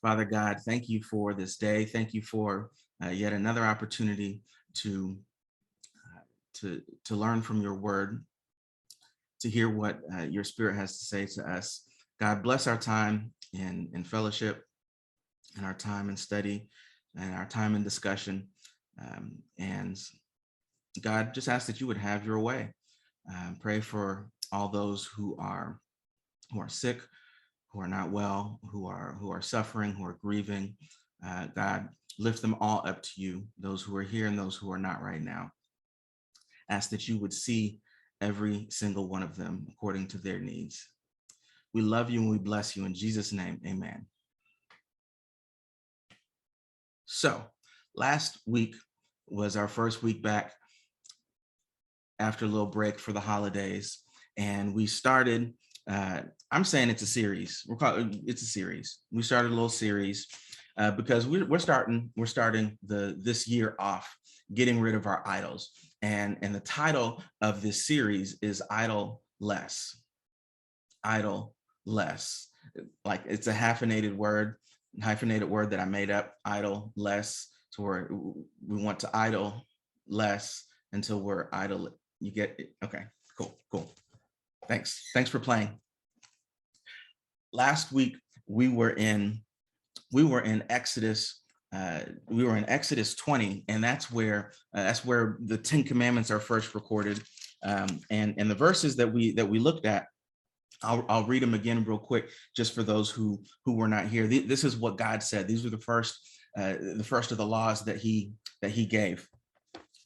Father God, thank you for this day. Thank you for yet another opportunity to, to learn from your word, to hear what your spirit has to say to us. God, bless our time in fellowship and our time in study and our time in discussion. And God, just ask that you would have your way. Pray for all those who are sick, who are not well, who are suffering, who are grieving. God, lift them all up to you, those who are here and those who are not right now. Ask that you would see every single one of them according to their needs. We love you and we bless you in Jesus' name, amen. So last week was our first week back after a little break for the holidays. And we started, I'm saying it's a series. It's a series. We started a little series because we're starting this year off getting rid of our idols. And the title of this series is Idol Less. Idol Less. Like it's a hyphenated word that I made up, idle less. So we want to idle less until we're idle. You get it? Okay, cool. Thanks for playing. Last week we were in Exodus. We were in Exodus 20, and that's where the 10 Commandments are first recorded. And the verses that we looked at, I'll read them again real quick, just for those who were not here. This is what God said. These were the first of the laws that he gave.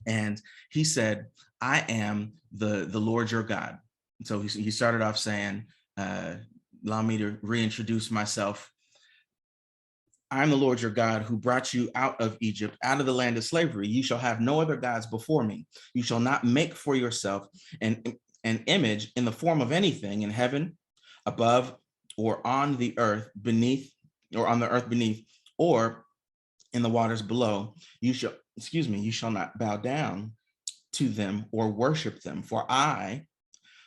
And he said, I am the Lord your God. So he started off saying, allow me to reintroduce myself. I'm the Lord your God who brought you out of Egypt, out of the land of slavery. You shall have no other gods before me. You shall not make for yourself an image in the form of anything in heaven, above, or on the earth beneath, or on the earth beneath, or in the waters below. You shall not bow down to them or worship them. For I,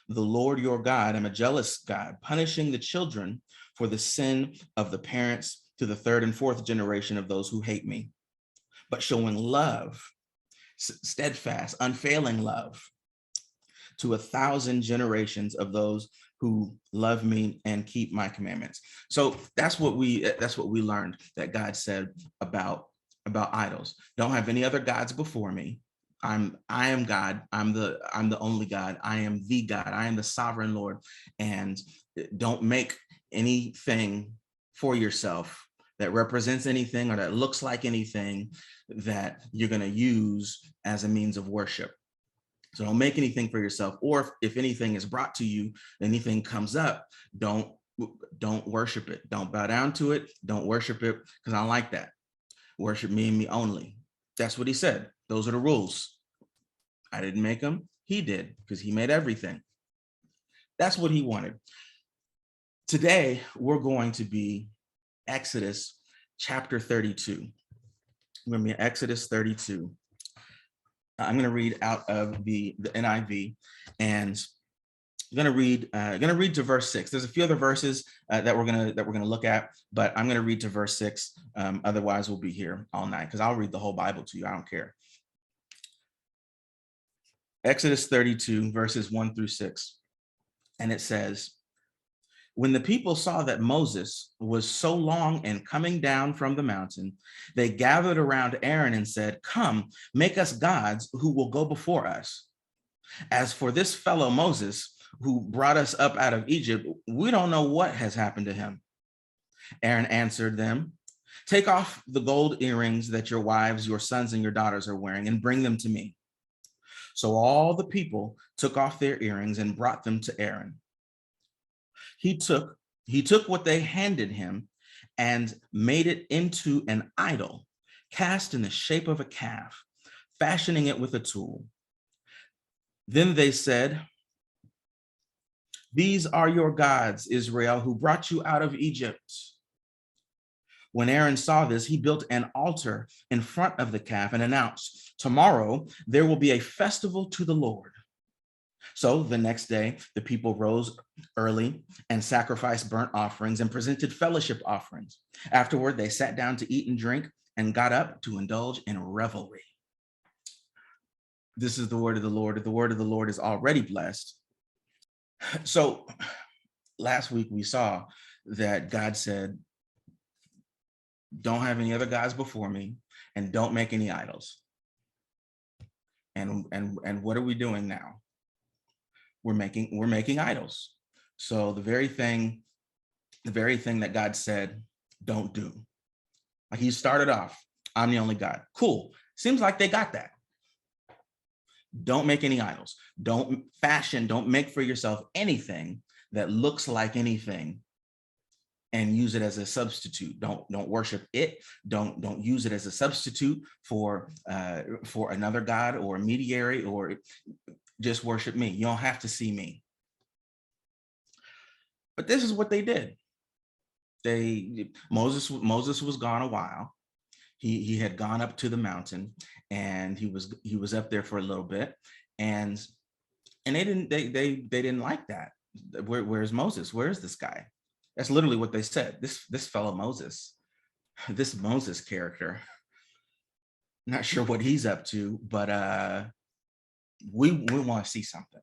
the Lord your God, am a jealous God, punishing the children for the sin of the parents to the third and fourth generation of those who hate me, but showing love, steadfast, unfailing love, to 1,000 generations of those who love me and keep my commandments. So that's what we learned, that God said about idols. Don't have any other gods before me. I am God. I'm the only God. I am the God. I am the sovereign Lord. And don't make anything for yourself that represents anything or that looks like anything that you're going to use as a means of worship. So don't make anything for yourself, or if anything is brought to you, anything comes up, don't worship it. Don't bow down to it. Don't worship it, because I don't like that. Worship me and me only. That's what he said. Those are the rules. I didn't make them. He did, because he made everything. That's what he wanted. Today, we're going to be Exodus chapter 32. We're going to be Exodus 32. I'm going to read out of the NIV, and I'm going to read to verse 6. There's a few other verses that we're going to look at, but I'm going to read to verse 6. Otherwise, we'll be here all night, because I'll read the whole Bible to you. I don't care. Exodus 32, verses 1 through 6, and it says, when the people saw that Moses was so long in coming down from the mountain, they gathered around Aaron and said, come, make us gods who will go before us. As for this fellow Moses, who brought us up out of Egypt, we don't know what has happened to him. Aaron answered them, take off the gold earrings that your wives, your sons, and your daughters are wearing and bring them to me. So all the people took off their earrings and brought them to Aaron. He took what they handed him and made it into an idol, cast in the shape of a calf, fashioning it with a tool. Then they said, these are your gods, Israel, who brought you out of Egypt. When Aaron saw this, he built an altar in front of the calf and announced, tomorrow there will be a festival to the Lord. So the next day, the people rose early and sacrificed burnt offerings and presented fellowship offerings. Afterward, they sat down to eat and drink and got up to indulge in revelry. This is the word of the Lord. The word of the Lord is already blessed. So last week we saw that God said, don't have any other gods before me and don't make any idols. And what are we doing now? We're making idols. So the very thing that God said, don't do. Like he started off, I'm the only God. Cool. Seems like they got that. Don't make any idols. Don't make for yourself anything that looks like anything and use it as a substitute. Don't worship it. Don't use it as a substitute for another God or a mediary, or just worship me. You don't have to see me. But this is what they did. Moses was gone a while. He had gone up to the mountain, and he was up there for a little bit, and they didn't like that. Where's Moses? Where is this guy? That's literally what they said. This fellow Moses, this Moses character. Not sure what he's up to, but we want to see something,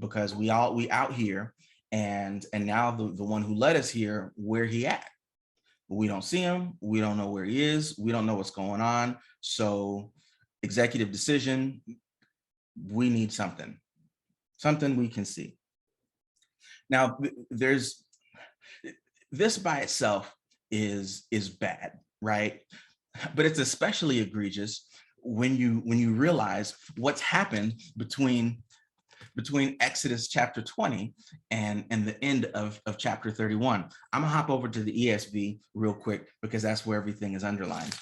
because we out here, and now the one who led us here, where he at? We don't see him. We don't know where he is. We don't know what's going on. So executive decision, we need something we can see. Now, there's this by itself is bad, right? But it's especially egregious when you realize what's happened between Exodus chapter 20 and the end of chapter 31. I'm gonna hop over to the ESV real quick, because that's where everything is underlined.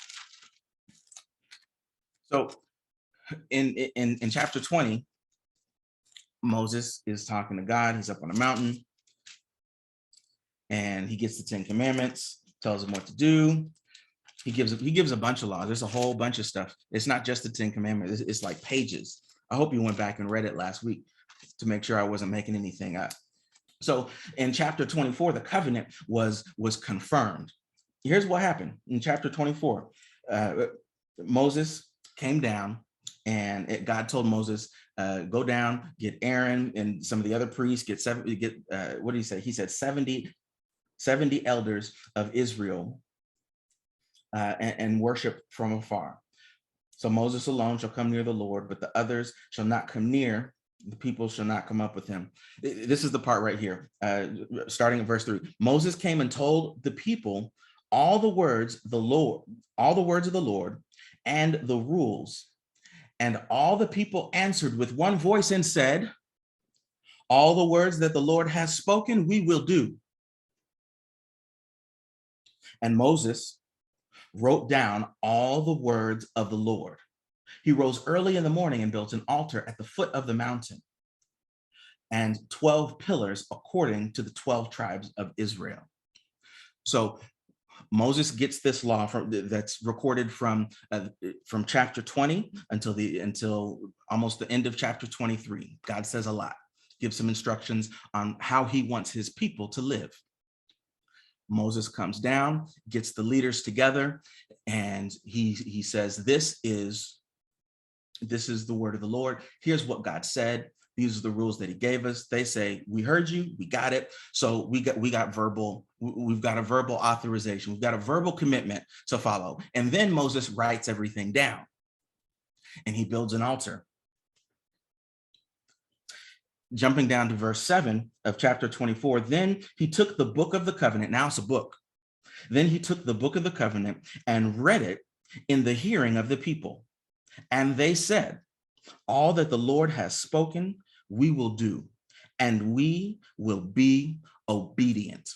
So in chapter 20, Moses is talking to God. He's up on a mountain, and he gets the 10 commandments, tells him what to do. He gives a bunch of laws. There's a whole bunch of stuff. It's not just the 10 commandments. It's like pages. I hope you went back and read it last week to make sure I wasn't making anything up. So in chapter 24, the covenant was confirmed. Here's what happened in chapter 24. Moses came down, and God told Moses, go down, get Aaron and some of the other priests, what did he say? He said 70 elders of Israel, and worship from afar. So Moses alone shall come near the Lord, but the others shall not come near. The people shall not come up with him. This is the part right here, starting at verse 3. Moses came and told the people all the words of the Lord and the rules. And all the people answered with one voice and said, all the words that the Lord has spoken, we will do. And Moses wrote down all the words of the Lord. He rose early in the morning and built an altar at the foot of the mountain, and 12 pillars according to the 12 tribes of Israel. So Moses gets this law that's recorded from chapter 20 until almost the end of chapter 23. God says a lot, gives some instructions on how he wants his people to live. Moses comes down, gets the leaders together, and he says, this is the word of the Lord. Here's what God said. These are the rules that he gave us. They say, we heard you, we got it. So we've got a verbal authorization. We've got a verbal commitment to follow. And then Moses writes everything down, and he builds an altar. Jumping down to verse 7 of chapter 24, then he took the book of the covenant. Now it's a book. Then he took the book of the covenant and read it in the hearing of the people. And they said, all that the Lord has spoken, we will do, and we will be obedient.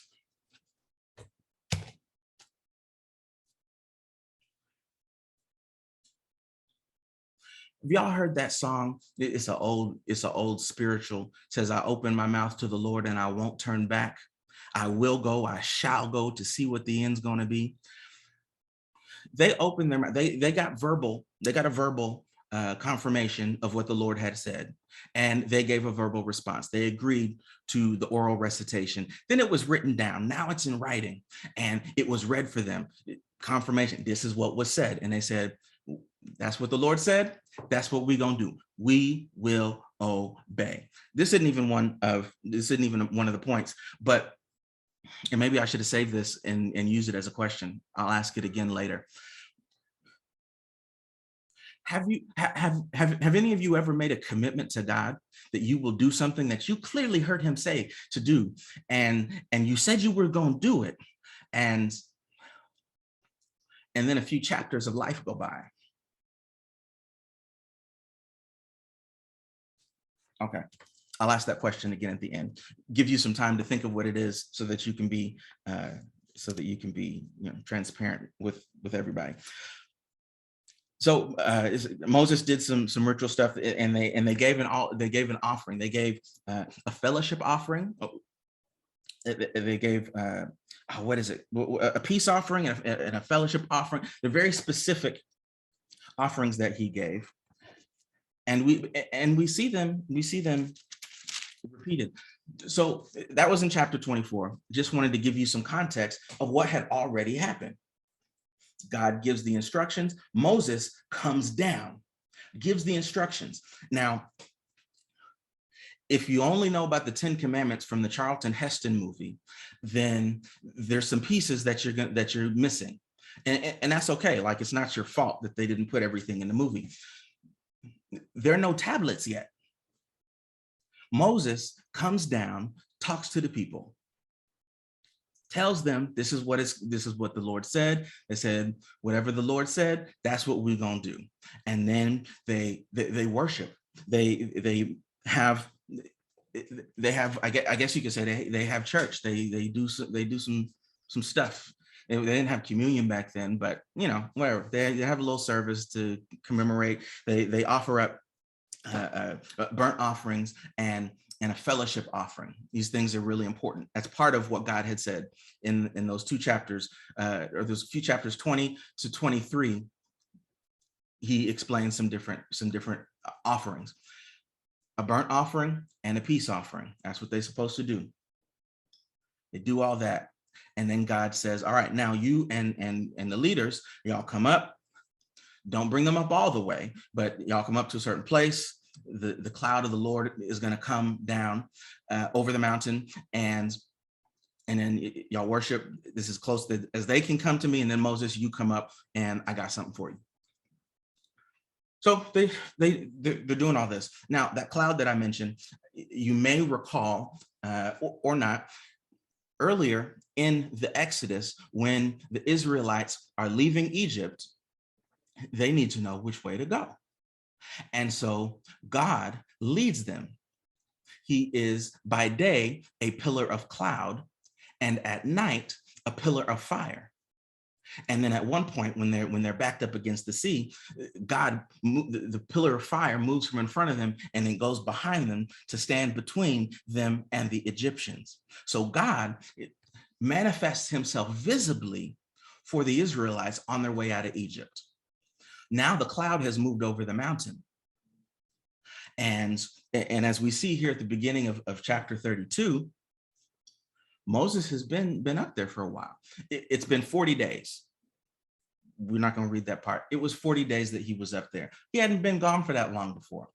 Have y'all heard that song? It's an old spiritual. It says, I open my mouth to the Lord and I won't turn back. I will go, I shall go to see what the end's going to be. They opened their mouth. They got a verbal confirmation of what the Lord had said, and they gave a verbal response. They agreed to the oral recitation. Then it was written down. Now it's in writing, and it was read for them. Confirmation. This is what was said, and they said, "That's what the Lord said. That's what we're gonna do. We will obey." This isn't even one of the points, but and maybe I should have saved this and used it as a question. I'll ask it again later. Have any of you ever made a commitment to God that you will do something that you clearly heard him say to do, and you said you were going to do it, and then a few chapters of life go by? Okay, I'll ask that question again at the end. Give you some time to think of what it is, so that you can be transparent with everybody. So Moses did some ritual stuff, and they gave an offering. They gave a fellowship offering. They gave what is it? A peace offering and a fellowship offering. They're very specific offerings that he gave, and we see them repeated. So that was in chapter 24. Just wanted to give you some context of what had already happened. God gives the instructions. Moses comes down, gives the instructions. Now, if you only know about the 10 Commandments from the Charlton Heston movie, then there's some pieces that you're missing, and that's okay. Like, it's not your fault that they didn't put everything in the movie. There are no tablets yet. Moses comes down, talks to the people, tells them this is what the Lord said. They said, whatever the Lord said, that's what we're gonna do. And then they worship. They have I guess you could say they have church. They do some stuff. They didn't have communion back then, but whatever. They have a little service to commemorate. They offer up burnt offerings and a fellowship offering. These things are really important. That's part of what God had said in those two chapters, or those few chapters 20 to 23. He explains some different offerings: a burnt offering and a peace offering. That's what they're supposed to do. They do all that, and then God says, "All right, now you and the leaders, y'all come up. Don't bring them up all the way, but y'all come up to a certain place. The cloud of the Lord is going to come down over the mountain, and then y'all worship. This is close as they can come to me. And then Moses, you come up, and I got something for you." So they're doing all this. Now, that cloud that I mentioned, you may recall or not, earlier in the Exodus, when the Israelites are leaving Egypt, they need to know which way to go. And so God leads them. He is by day a pillar of cloud, and at night a pillar of fire. And then at one point, when they're backed up against the sea, God, the pillar of fire moves from in front of them and then goes behind them to stand between them and the Egyptians. So God manifests himself visibly for the Israelites on their way out of Egypt. Now the cloud has moved over the mountain. And as we see here at the beginning of chapter 32, Moses has been up there for a while. It's been 40 days. We're not going to read that part. It was 40 days that he was up there. He hadn't been gone for that long before.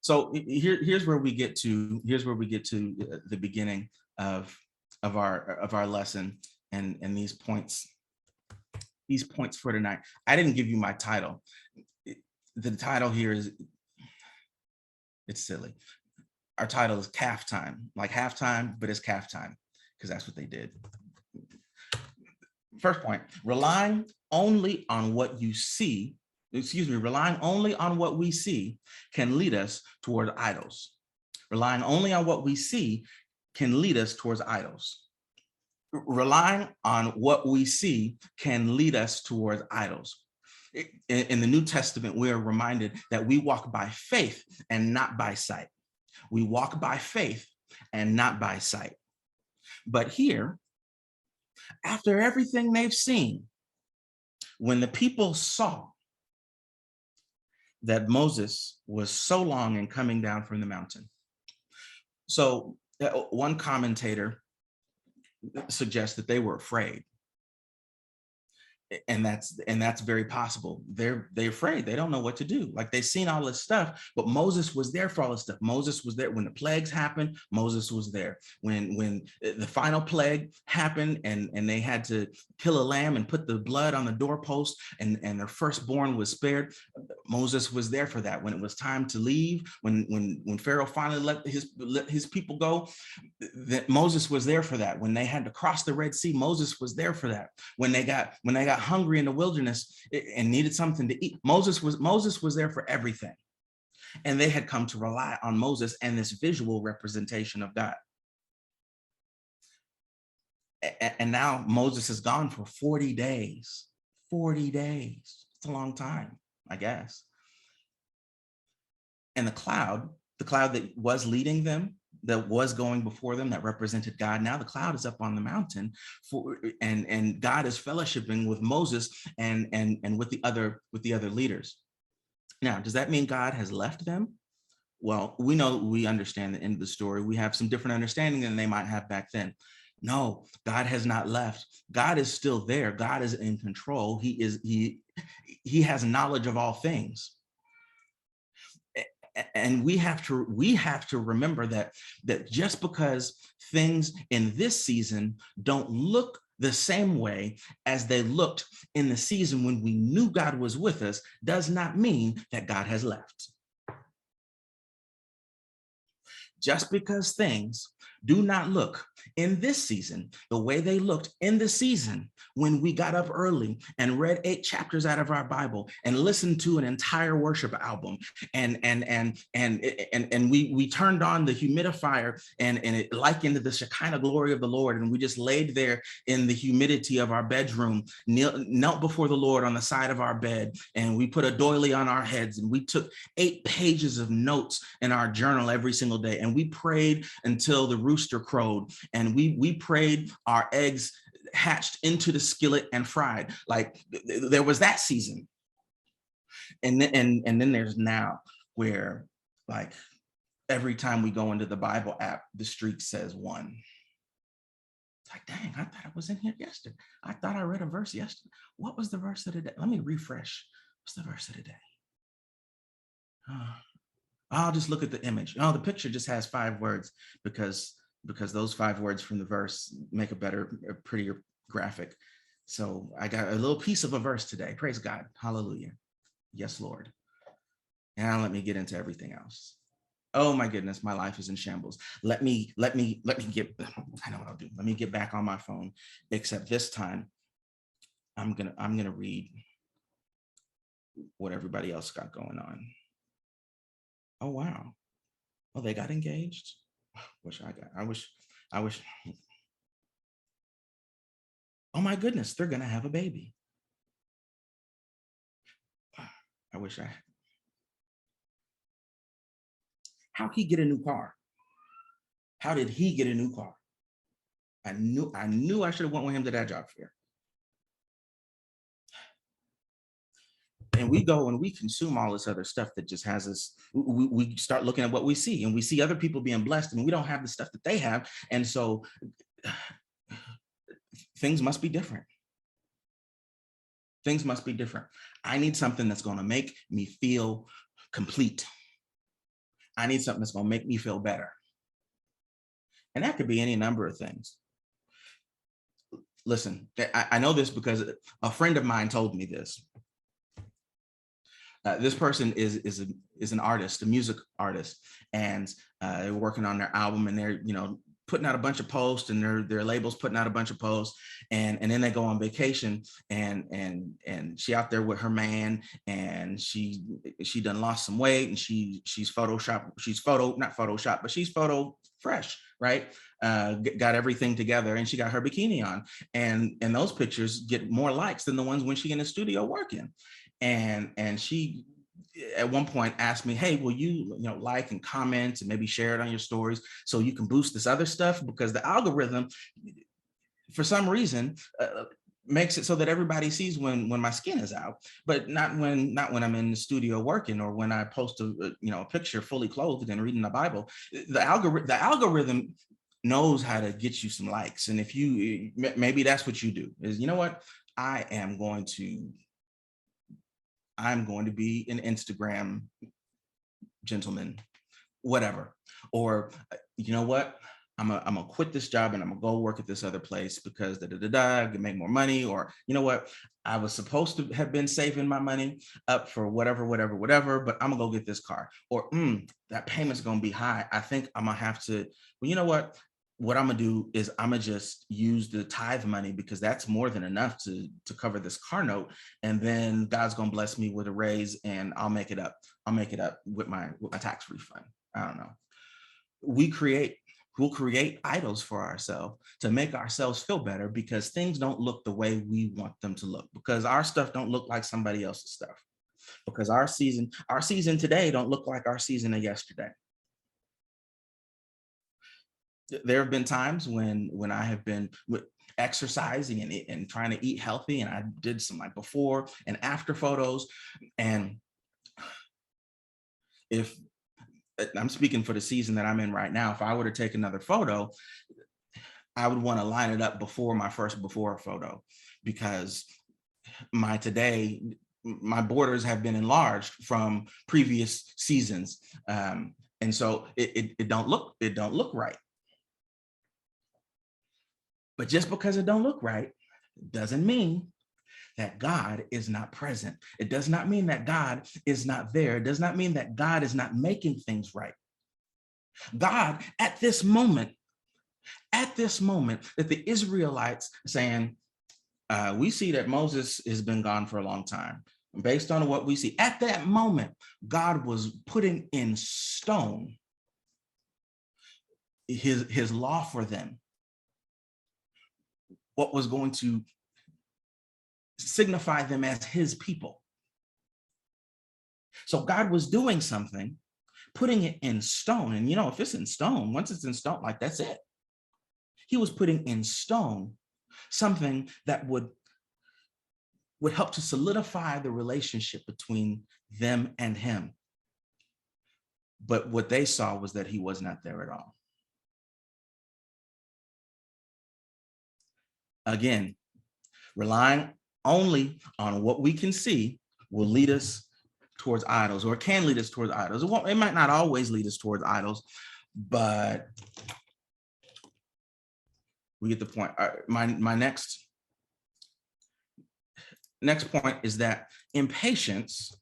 So here's where we get to the beginning of our lesson and these points for tonight. I didn't give you my title. The title here is, it's silly. Our title is Calf Time, like halftime, but it's calf time, because that's what they did. First point: relying only on what we see can lead us toward idols. Relying only on what we see can lead us towards idols. Relying on what we see can lead us towards idols. In the New Testament, we are reminded that we walk by faith and not by sight. We walk by faith and not by sight. But here, after everything they've seen, when the people saw that Moses was so long in coming down from the mountain. So one commentator suggests that they were afraid. And that's very possible. They're afraid. They don't know what to do. Like, they've seen all this stuff, but Moses was there for all this stuff. Moses was there when the plagues happened. Moses was there when the final plague happened, and they had to kill a lamb and put the blood on the doorpost, and their firstborn was spared. Moses was there for that. When it was time to leave, when Pharaoh finally let his people go, that Moses was there for that. When they had to cross the Red Sea, Moses was there for that. When they got hungry in the wilderness and needed something to eat, Moses was there for everything. And they had come to rely on Moses and this visual representation of God. And now Moses is gone for 40 days. 40 days. It's a long time, I guess. And the cloud that was leading them, that was going before them, that represented God, now the cloud is up on the mountain and God is fellowshipping with Moses and with the other leaders. Now, does that mean God has left them? Well, we understand the end of the story. We have some different understanding than they might have back then. No, God has not left. God is still there. God is in control. He has knowledge of all things. And we have to remember that just because things in this season don't look the same way as they looked in the season when we knew God was with us, does not mean that God has left. Just because things do not look in this season the way they looked in the season when we got up early and read 8 chapters out of our Bible and listened to an entire worship album, and we turned on the humidifier and it likened to the Shekinah glory of the Lord, and we just laid there in the humidity of our bedroom, knelt before the Lord on the side of our bed, and we put a doily on our heads, and we took 8 pages of notes in our journal every single day, and we prayed until the rooster crowed, and we prayed our eggs hatched into the skillet and fried. Like, there was that season. And then there's now, where, like, every time we go into the Bible app, the streak says 1. It's like, dang, I thought I was in here yesterday. I thought I read a verse yesterday. What was the verse of the day? Let me refresh. What's the verse of the day? I'll just look at the image. Oh, the picture just has 5 words because those 5 words from the verse make a prettier graphic. So I got a little piece of a verse today. Praise God. Hallelujah. Yes, Lord. Now let me get into everything else. Oh my goodness, my life is in shambles. Let me get, I know what I'll do. Let me get back on my phone, except this time I'm gonna read what everybody else got going on. Oh, wow. Oh, they got engaged? I wish. Oh my goodness, they're gonna have a baby. I wish I. How'd he get a new car? How did he get a new car? I knew I should have went with him to that job fair. And we go and we consume all this other stuff that just has us, we start looking at what we see, and we see other people being blessed, and we don't have the stuff that they have. And so things must be different. Things must be different. I need something that's going to make me feel complete. I need something that's going to make me feel better. And that could be any number of things. Listen, I know this because a friend of mine told me this. This person is an artist, a music artist, and they're working on their album, and they're putting out a bunch of posts, and their labels putting out a bunch of posts, and then they go on vacation, and she out there with her man, and she done lost some weight, and she's photo fresh, right? Got everything together, and she got her bikini on, and those pictures get more likes than the ones when she in the studio working. And she at one point asked me, hey, will you like and comment and maybe share it on your stories so you can boost this other stuff? Because the algorithm, for some reason, makes it so that everybody sees when my skin is out, but not when I'm in the studio working, or when I post a picture fully clothed and reading the Bible. The algorithm knows how to get you some likes, and if you maybe that's what you do is, you know what, I am going to I'm going to be an Instagram gentleman, whatever. Or you know what? I'm gonna quit this job and I'm gonna go work at this other place because I can make more money. Or you know what? I was supposed to have been saving my money up for whatever, but I'm gonna go get this car. Or that payment's gonna be high. I think I'm gonna have to. Well, you know what? What I'm gonna do is I'm gonna just use the tithe money, because that's more than enough to cover this car note. And then God's gonna bless me with a raise, and I'll make it up. I'll make it up with my tax refund. I don't know. We create we'll create idols for ourselves to make ourselves feel better, because things don't look the way we want them to look, because our stuff don't look like somebody else's stuff, because our season today don't look like our season of yesterday. There have been times when I have been exercising and trying to eat healthy, and I did some like before and after photos. And if I'm speaking for the season that I'm in right now, if I were to take another photo, I would want to line it up before my first before photo, because my borders have been enlarged from previous seasons. And so it don't look right. But just because it don't look right doesn't mean that God is not present. It does not mean that God is not there. It does not mean that God is not making things right. God, at this moment, that the Israelites saying, we see that Moses has been gone for a long time. Based on what we see, at that moment, God was putting in stone his law for them, what was going to signify them as his people. So God was doing something, putting it in stone. And if it's in stone, once it's in stone, like that's it. He was putting in stone something that would help to solidify the relationship between them and him. But what they saw was that he was not there at all. Again, relying only on what we can see will lead us towards idols, or can lead us towards idols. It might not always lead us towards idols, but we get the point. My next point is that impatience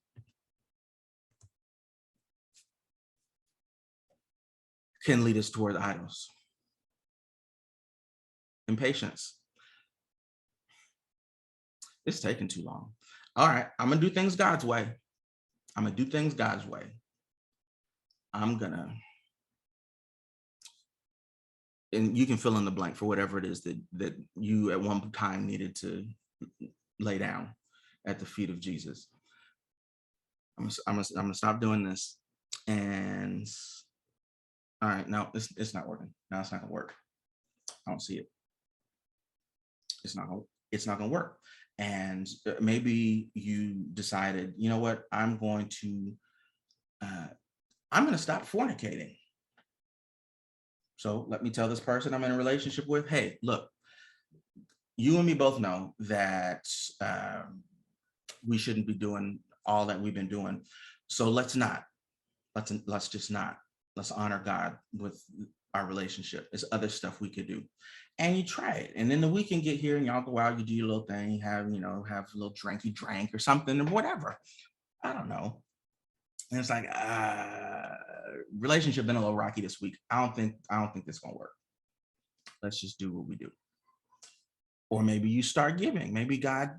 can lead us toward idols. Impatience. It's taking too long. All right, I'm gonna do things God's way. I'm gonna do things God's way. I'm gonna, and you can fill in the blank for whatever it is that you at one time needed to lay down at the feet of Jesus. I'm gonna stop doing this. And all right, no, it's not working. No, it's not gonna work. I don't see it. It's not gonna work. And maybe you decided, you know what, I'm going to stop fornicating. So let me tell this person I'm in a relationship with, hey, look, you and me both know that we shouldn't be doing all that we've been doing. So let's just not. Let's honor God with our relationship. There's other stuff we could do. And you try it. And then the weekend get here and y'all go out, you do your little thing, have a little dranky drank or something or whatever. I don't know. And it's like, relationship been a little rocky this week. I don't think this is gonna work. Let's just do what we do. Or maybe you start giving. Maybe God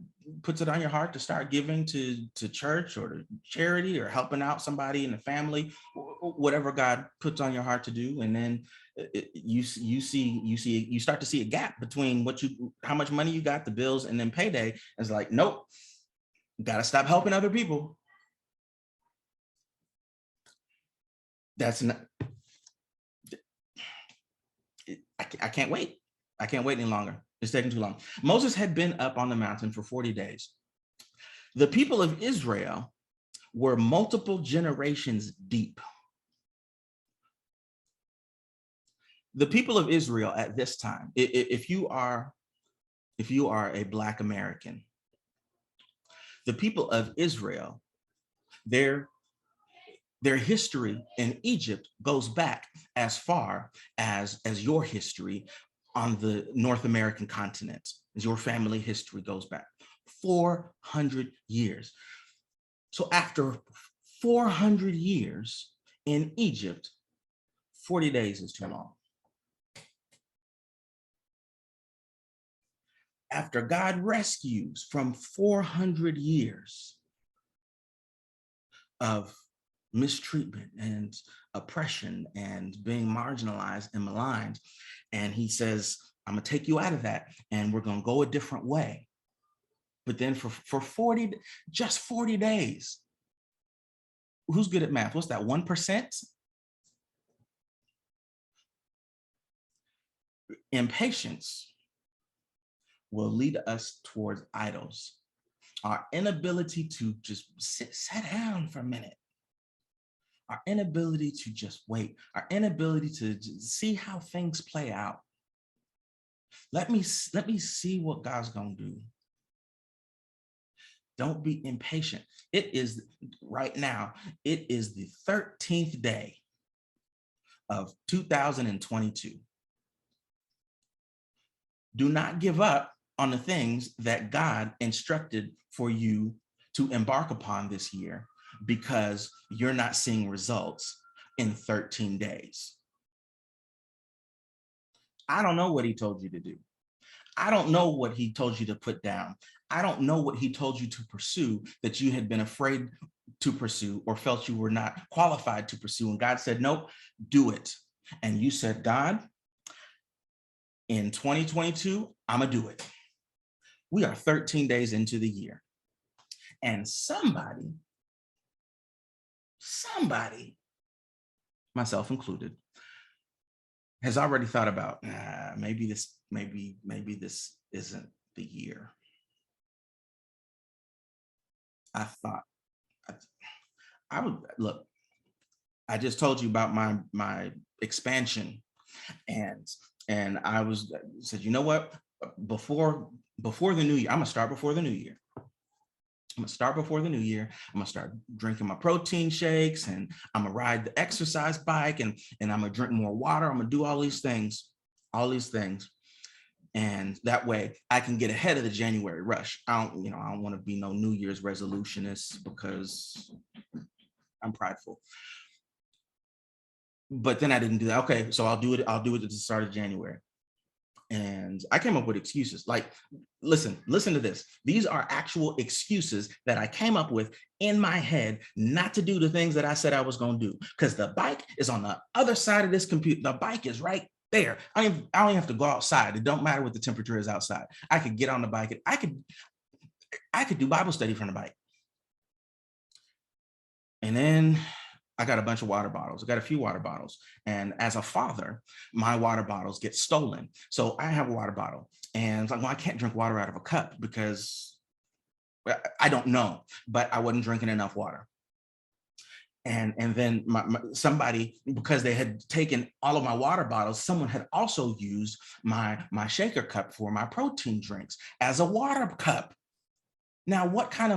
puts it on your heart to start giving to church or to charity, or helping out somebody in the family, whatever God puts on your heart to do. And then you start to see a gap between how much money you got, the bills, and then payday. It's like, nope, got to stop helping other people. That's not. I can't wait. I can't wait any longer. It's taking too long. Moses had been up on the mountain for 40 days. The people of Israel were multiple generations deep. The people of Israel at this time, if you are a Black American, the people of Israel, their history in Egypt goes back as far as your history on the North American continent, as your family history goes back 400 years. So after 400 years in Egypt, 40 days is too long. After God rescues from 400 years of mistreatment and oppression and being marginalized and maligned, and he says, I'm gonna take you out of that and we're gonna go a different way. But then for 40, just 40 days, who's good at math? What's that, 1%? Impatience will lead us towards idols. Our inability to just sit down for a minute. Our inability to just wait. Our inability to see how things play out. Let me see what God's gonna do. Don't be impatient. It is right now, it is the 13th day of 2022. Do not give up on the things that God instructed for you to embark upon this year because you're not seeing results in 13 days. I don't know what he told you to do. I don't know what he told you to put down. I don't know what he told you to pursue that you had been afraid to pursue or felt you were not qualified to pursue. And God said, nope, do it. And you said, God, in 2022, I'm gonna do it. We are 13 days into the year. And somebody, myself included, has already thought about, maybe this isn't the year. I thought I would look. I just told you about my expansion, and I said, you know what? Before the new year, I'm gonna start before the new year. I'm gonna start before the new year. I'm gonna start drinking my protein shakes, and I'm gonna ride the exercise bike, and I'm gonna drink more water. I'm gonna do all these things. And that way I can get ahead of the January rush. I don't want to be no New Year's resolutionist because I'm prideful. But then I didn't do that. Okay, so I'll do it at the start of January. And I came up with excuses. Like, listen to this. These are actual excuses that I came up with in my head not to do the things that I said I was going to do, because the bike is on the other side of this computer. The bike is right there. I don't even have to go outside. It don't matter what the temperature is outside. I could get on the bike. I could do Bible study from the bike. And then I got a bunch of water bottles. I got a few water bottles. And as a father, my water bottles get stolen. So I have a water bottle. And it's like, well, I can't drink water out of a cup because I don't know, but I wasn't drinking enough water. And then somebody, because they had taken all of my water bottles, someone had also used my shaker cup for my protein drinks as a water cup. Now, what kind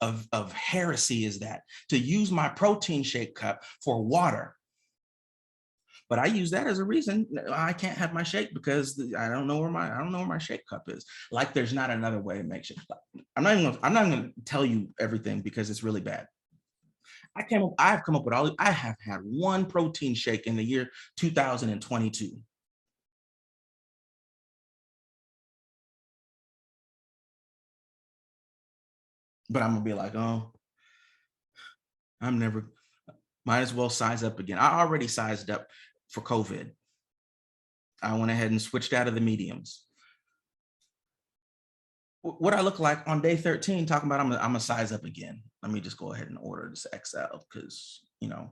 of heresy is that, to use my protein shake cup for water? But I use that as a reason I can't have my shake because I don't know where my shake cup is. Like, there's not another way to make shake. I'm not even going to tell you everything because it's really bad. I've come up with I have had one protein shake in the year 2022. But I'm gonna be like, oh, might as well size up again. I already sized up for COVID. I went ahead and switched out of the mediums. What I look like on day 13, talking about I'm gonna size up again. Let me just go ahead and order this XL because I'm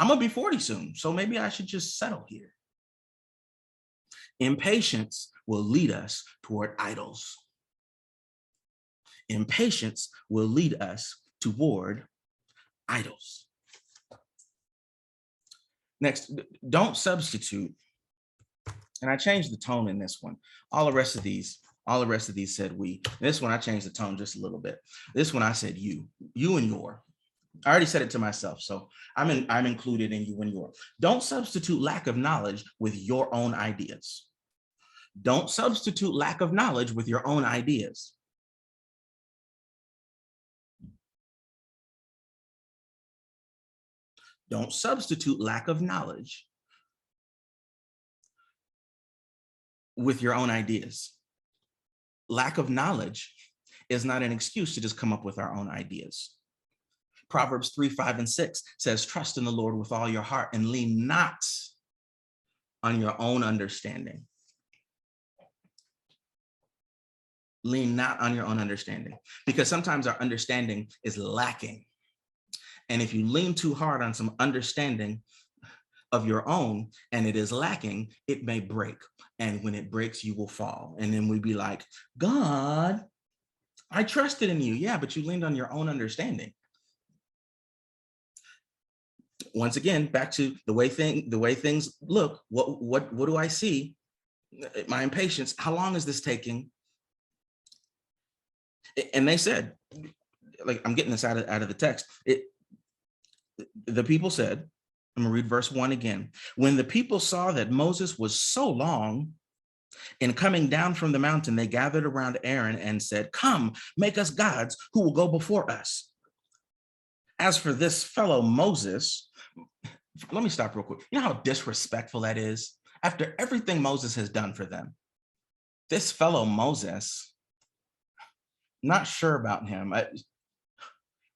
gonna be 40 soon. So maybe I should just settle here. Impatience will lead us toward idols. Impatience will lead us toward idols. Next, don't substitute. And I changed the tone in this one. All the rest of these said we. This one, I changed the tone just a little bit. This one, I said you and your. I already said it to myself, so I'm included in you and your. Don't substitute lack of knowledge with your own ideas. Don't substitute lack of knowledge with your own ideas. Don't substitute lack of knowledge with your own ideas. Lack of knowledge is not an excuse to just come up with our own ideas. Proverbs 3, 5, and 6 says, trust in the Lord with all your heart and lean not on your own understanding. Lean not on your own understanding, because sometimes our understanding is lacking. And if you lean too hard on some understanding of your own and it is lacking, it may break. And when it breaks, you will fall. And then we'd be like, God, I trusted in you. Yeah, but you leaned on your own understanding. Once again, back to the way things look. What do I see? My impatience. How long is this taking? And they said, like, I'm getting this out of the text. The people said, I'm gonna read verse 1 again. When the people saw that Moses was so long in coming down from the mountain, they gathered around Aaron and said, come, make us gods who will go before us. As for this fellow Moses, let me stop real quick. You know how disrespectful that is? After everything Moses has done for them, this fellow Moses, not sure about him.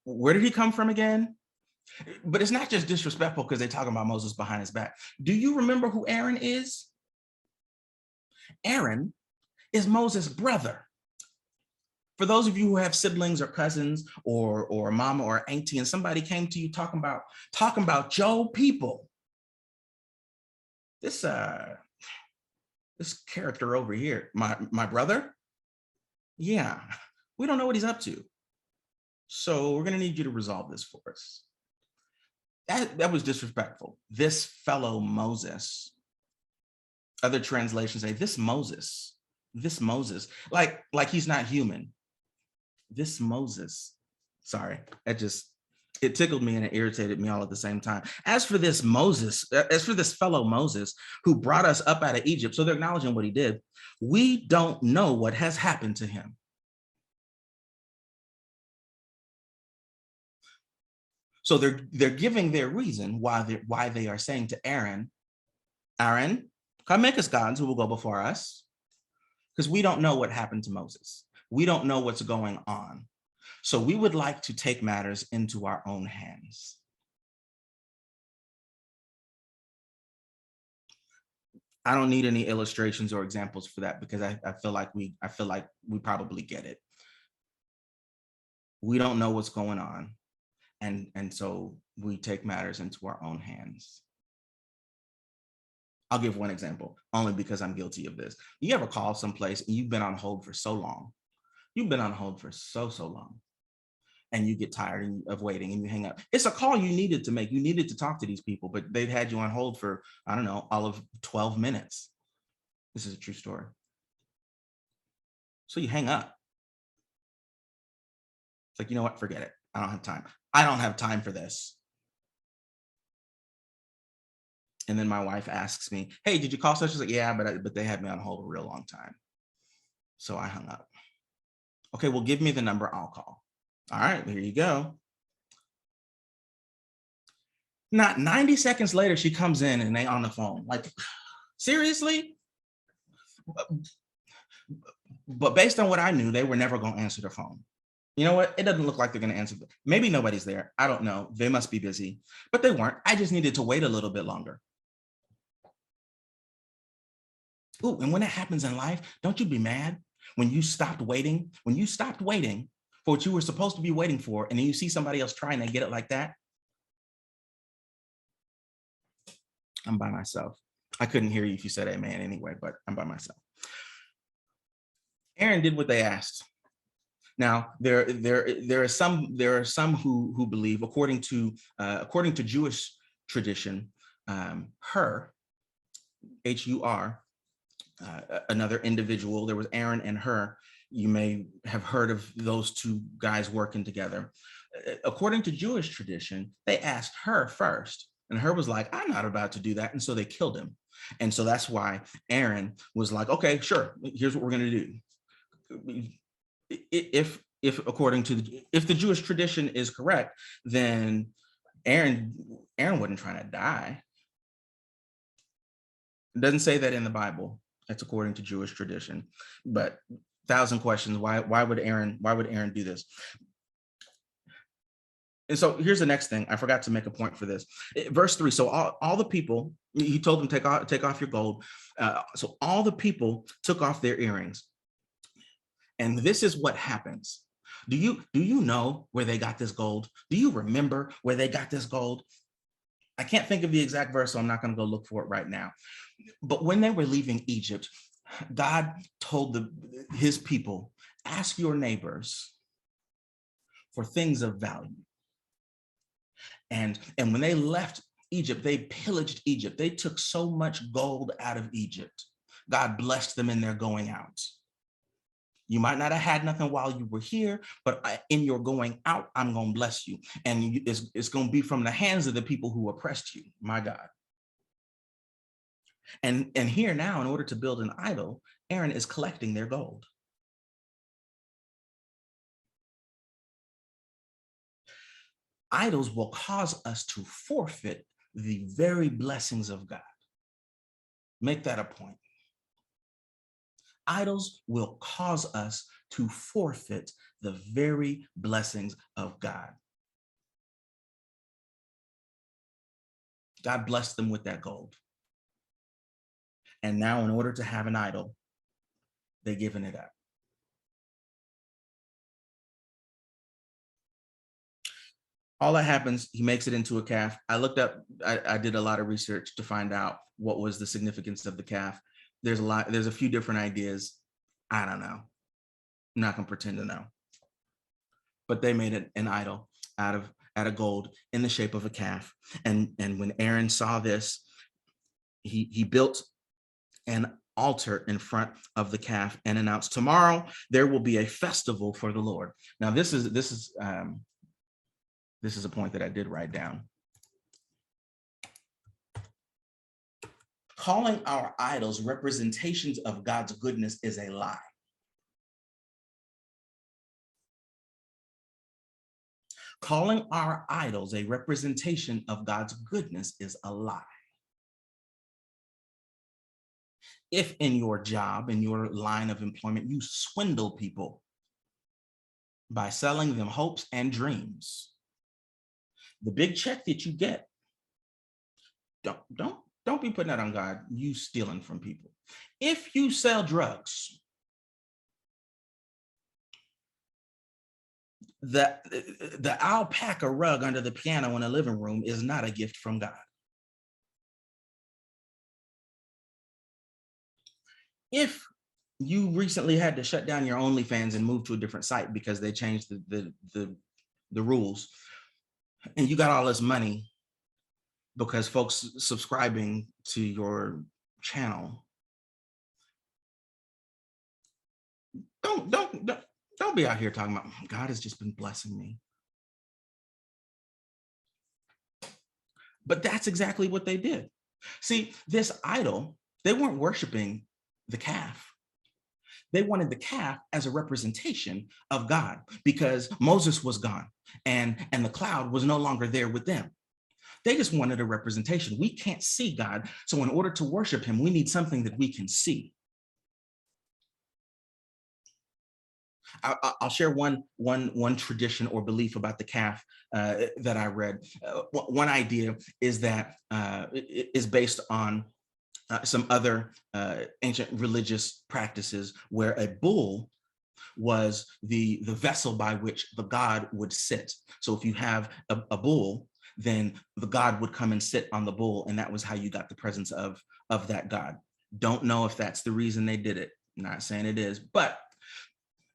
Where did he come from again? But it's not just disrespectful because they're talking about Moses behind his back. Do you remember who Aaron is? Aaron is Moses' brother. For those of you who have siblings or cousins or a mama or auntie, and somebody came to you talking about Joe people, this character over here, my brother, yeah, we don't know what he's up to. So we're gonna need you to resolve this for us. That was disrespectful. This fellow Moses. Other translations say this Moses, like he's not human. This Moses. Sorry, it tickled me and it irritated me all at the same time. As for this fellow Moses who brought us up out of Egypt, so they're acknowledging what he did. We don't know what has happened to him. So they're giving their reason why they are saying to Aaron, come make us gods who will go before us, because we don't know what happened to Moses. We don't know what's going on. So we would like to take matters into our own hands. I don't need any illustrations or examples for that, because I feel like we probably get it. We don't know what's going on. And so we take matters into our own hands. I'll give one example, only because I'm guilty of this. You ever call someplace and you've been on hold for so long? You've been on hold for so long, and you get tired of waiting and you hang up. It's a call you needed to make. You needed to talk to these people, but they've had you on hold for, I don't know, all of 12 minutes. This is a true story. So you hang up. It's like, you know what? Forget it. I don't have time. I don't have time for this. And then my wife asks me, hey, did you call such? She's like, yeah, but they had me on hold a real long time. So I hung up. Okay, well, give me the number, I'll call. All right, here you go. Not 90 seconds later, she comes in and they on the phone. Like, seriously? But based on what I knew, they were never going to answer the phone. You know what? It doesn't look like they're going to answer. Maybe nobody's there. I don't know. They must be busy, but they weren't. I just needed to wait a little bit longer. Ooh, and when it happens in life, don't you be mad when you stopped waiting? When you stopped waiting for what you were supposed to be waiting for, and then you see somebody else trying to get it like that? I'm by myself. I couldn't hear you if you said amen anyway, but I'm by myself. Aaron did what they asked. Now, there are some who believe, according to Jewish tradition, Hur, Hur, another individual. There was Aaron and Hur. You may have heard of those two guys working together. According to Jewish tradition, they asked Hur first, and Hur was like, "I'm not about to do that," and so they killed him. And so that's why Aaron was like, "Okay, sure. Here's what we're going to do." If according to if the Jewish tradition is correct, then Aaron wasn't trying to die. It doesn't say that in the Bible. That's according to Jewish tradition. But 1,000 questions. Why would Aaron do this? And so here's the next thing. I forgot to make a point for this. Verse 3. So all the people, he told them, take off your gold. So all the people took off their earrings. And this is what happens. Do you know where they got this gold? Do you remember where they got this gold? I can't think of the exact verse, so I'm not going to go look for it right now. But when they were leaving Egypt, God told his people, ask your neighbors for things of value. And when they left Egypt, they pillaged Egypt. They took so much gold out of Egypt. God blessed them in their going out. You might not have had nothing while you were here, but in your going out, I'm going to bless you. And it's going to be from the hands of the people who oppressed you, my God. And here now, in order to build an idol, Aaron is collecting their gold. Idols will cause us to forfeit the very blessings of God. Make that a point. Idols will cause us to forfeit the very blessings of God. God blessed them with that gold. And now, in order to have an idol, they're giving it up. All that happens, he makes it into a calf. I did a lot of research to find out what was the significance of the calf. There's a few different ideas. I don't know. I'm not gonna pretend to know. But they made an idol out of gold in the shape of a calf. And when Aaron saw this, he built an altar in front of the calf and announced, tomorrow there will be a festival for the Lord. Now this is a point that I did write down. Calling our idols representations of God's goodness is a lie. Calling our idols a representation of God's goodness is a lie. If in your job, in your line of employment, you swindle people by selling them hopes and dreams, the big check that you get, don't be putting that on God. You stealing from people. If you sell drugs, the alpaca rug under the piano in the living room is not a gift from God. If you recently had to shut down your OnlyFans and move to a different site because they changed the rules, and you got all this money because folks subscribing to your channel, don't be out here talking about God has just been blessing me. But that's exactly what they did. See, this idol, they weren't worshiping the calf. They wanted the calf as a representation of God because Moses was gone and the cloud was no longer there with them. They just wanted a representation. We can't see God. So in order to worship him, we need something that we can see. I'll share one tradition or belief about the calf that I read. One idea is that it is based on some other ancient religious practices where a bull was the vessel by which the god would sit. So if you have a bull, then the God would come and sit on the bull, and that was how you got the presence of that God. Don't know if that's the reason they did it. Not saying it is, but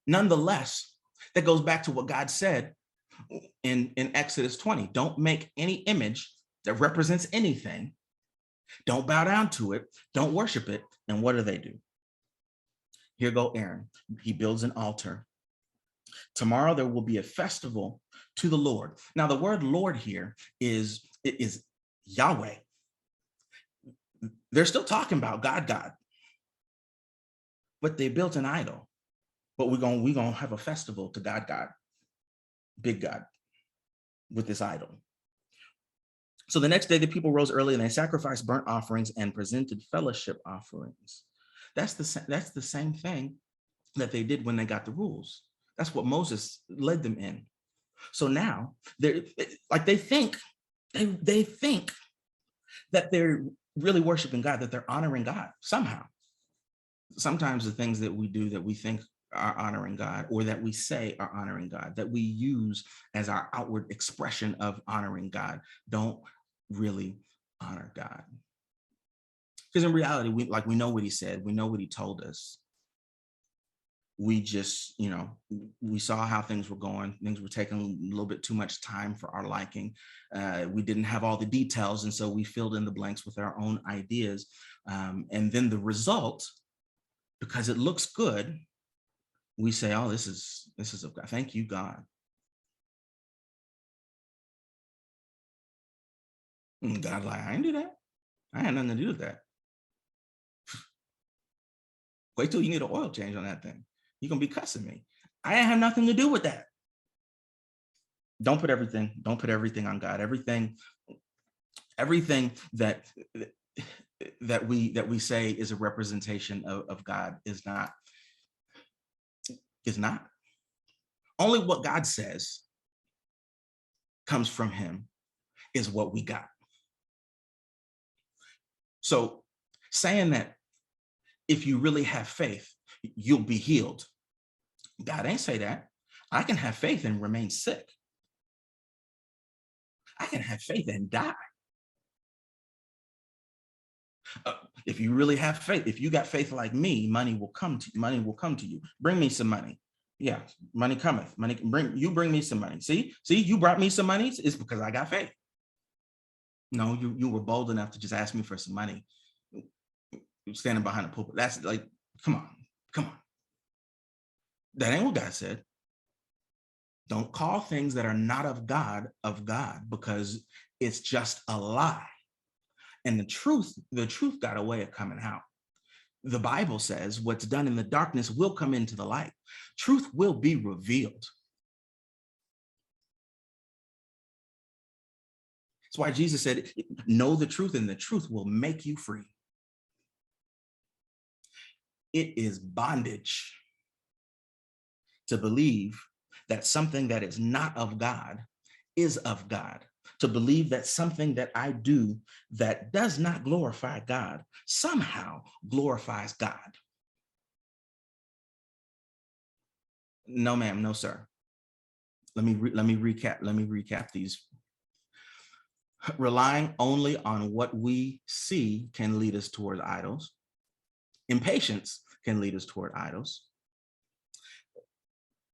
nonetheless, that goes back to what God said in Exodus 20. Don't make any image that represents anything. Don't bow down to it. Don't worship it. And what do? Here go Aaron. He builds an altar. Tomorrow there will be a festival to the Lord. Now the word Lord here is Yahweh. They're still talking about God, but they built an idol. But we're gonna have a festival to God, big God, with this idol. So the next day the people rose early and they sacrificed burnt offerings and presented fellowship offerings. That's the same thing that they did when they got the rules. That's what Moses led them in. So now they think that they're really worshiping God, that they're honoring God somehow. Sometimes the things that we do that we think are honoring God, or that we say are honoring God, that we use as our outward expression of honoring God, don't really honor God. Because in reality, we know what he said, we know what he told us. We just, we saw how things were going. Things were taking a little bit too much time for our liking. We didn't have all the details, and so we filled in the blanks with our own ideas. And then the result, because it looks good, we say, "Oh, this is of God. Thank you, God." And God, like, I didn't do that. I had nothing to do with that. Wait till you need an oil change on that thing. You're gonna be cussing me. I didn't have nothing to do with that. Don't put everything on God. Everything that we say is a representation of God is not. Only what God says comes from him is what we got. So saying that if you really have faith, you'll be healed. God ain't say that. I can have faith and remain sick. I can have faith and die. If you really have faith, if you got faith like me, money will come to you. Bring me some money. Yeah, money cometh. Bring me some money. See, you brought me some money. It's because I got faith. No, you were bold enough to just ask me for some money. Standing behind the pulpit. That's like, come on. That ain't what God said. Don't call things that are not of God, because it's just a lie. And the truth got a way of coming out. The Bible says what's done in the darkness will come into the light. Truth will be revealed. That's why Jesus said, know the truth and the truth will make you free. It is bondage to believe that something that is not of God is of God. To believe that something that I do that does not glorify God somehow glorifies God. No, ma'am, no, sir. Let me recap these. Relying only on what we see can lead us toward idols. Impatience can lead us toward idols.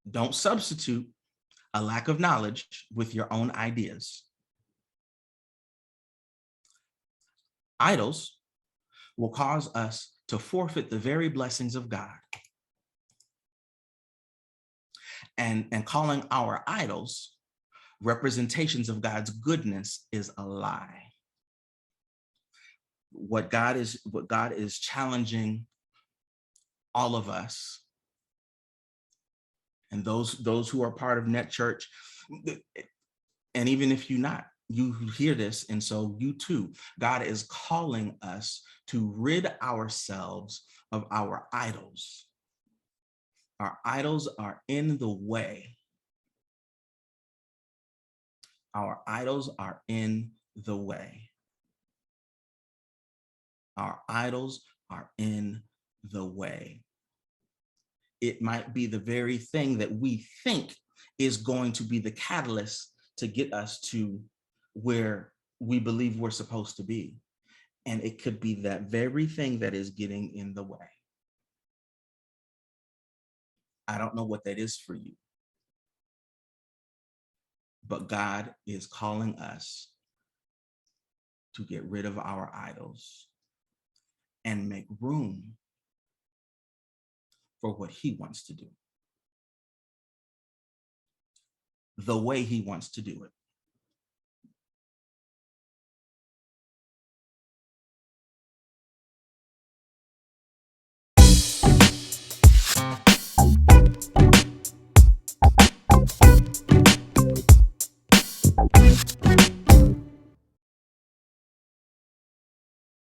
Don't substitute a lack of knowledge with your own ideas. Idols will cause us to forfeit the very blessings of God. And calling our idols representations of God's goodness is a lie. What God is challenging all of us, and those who are part of Net Church, and even if you're not, you hear this, and so you too, God is calling us to rid ourselves of our idols. Our idols are in the way. Our idols are in the way. Our idols are in the way. It might be the very thing that we think is going to be the catalyst to get us to where we believe we're supposed to be. And it could be that very thing that is getting in the way. I don't know what that is for you, but God is calling us to get rid of our idols and make room for what he wants to do, the way he wants to do it.